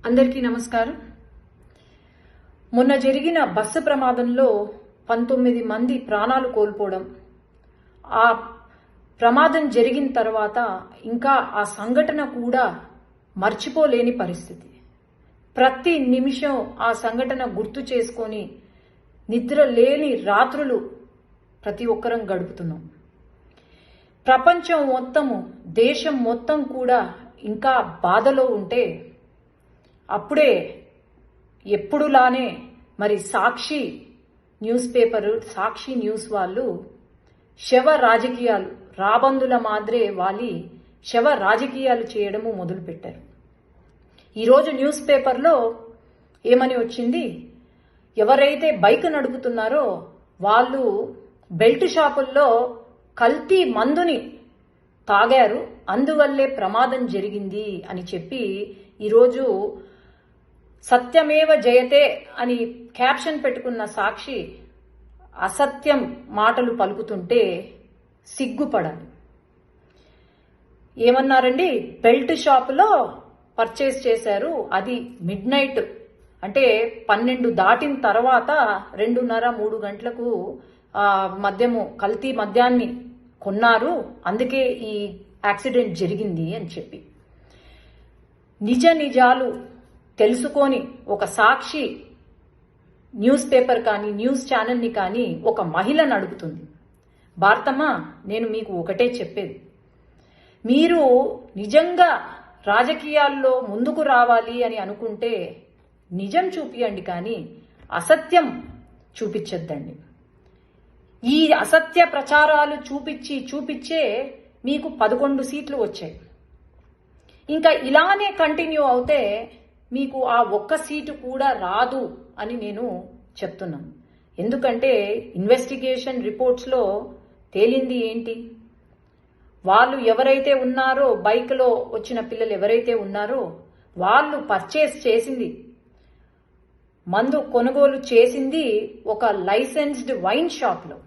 అందరికీ నమస్కారం. మొన్న జరిగిన బస్సు ప్రమాదంలో 19 మంది ప్రాణాలు కోల్పోవడం, ఆ ప్రమాదం జరిగిన తర్వాత ఇంకా ఆ సంఘటన కూడా మర్చిపోలేని పరిస్థితి. ప్రతి నిమిషం ఆ సంఘటన గుర్తు చేసుకొని నిద్ర లేని రాత్రులు ప్రతి ఒక్కరం గడుపుతున్నాం. ప్రపంచం మొత్తము, దేశం మొత్తం కూడా ఇంకా బాధలో ఉంటే అప్పుడే ఎప్పుడులానే మరి సాక్షి న్యూస్ పేపరు, సాక్షి న్యూస్ వాళ్ళు శవ రాజకీయాలు, రాబందుల మాదిరే వాలి శవ రాజకీయాలు చేయడము మొదలుపెట్టారు. ఈరోజు న్యూస్ పేపర్లో ఏమని వచ్చింది, ఎవరైతే బైక్ నడుపుతున్నారో వాళ్ళు బెల్ట్ షాపుల్లో కల్తీ మందుని తాగారు, అందువల్లే ప్రమాదం జరిగింది అని చెప్పి ఈరోజు సత్యమేవ జయతే అని క్యాప్షన్ పెట్టుకున్న సాక్షి అసత్యం మాటలు పలుకుతుంటే సిగ్గుపడాలి. ఏమన్నారండి, బెల్ట్ షాపులో పర్చేస్ చేశారు, అది మిడ్ నైట్ అంటే 12 దాటిన తర్వాత 2:30-3 గంటలకు మద్యము, కల్తీ మద్యాన్ని కొన్నారు, అందుకే ఈ యాక్సిడెంట్ జరిగింది అని చెప్పి నిజాలు తెలుసుకొని ఒక సాక్షి న్యూస్ పేపర్ కానీ న్యూస్ ఛానల్ని కానీ ఒక మహిళ నడుపుతుంది. భారతమ్మ, నేను మీకు ఒకటే చెప్పేది, మీరు నిజంగా రాజకీయాల్లో ముందుకు రావాలి అని అనుకుంటే నిజం చూపియండి, కానీ అసత్యం చూపించొద్దండి. ఈ అసత్య ప్రచారాలు చూపించే మీకు 11 సీట్లు వచ్చాయి. ఇంకా ఇలానే కంటిన్యూ అవుతే మీకు ఆ ఒక్క సీటు కూడా రాదు అని నేను చెప్తున్నాను. ఎందుకంటే ఇన్వెస్టిగేషన్ రిపోర్ట్స్లో తేలింది ఏంటి, వాళ్ళు ఎవరైతే ఉన్నారో, బైక్లో వచ్చిన పిల్లలు ఎవరైతే ఉన్నారో వాళ్ళు పర్చేస్ చేసింది, మందు కొనుగోలు చేసింది ఒక లైసెన్స్డ్ వైన్ షాప్లో.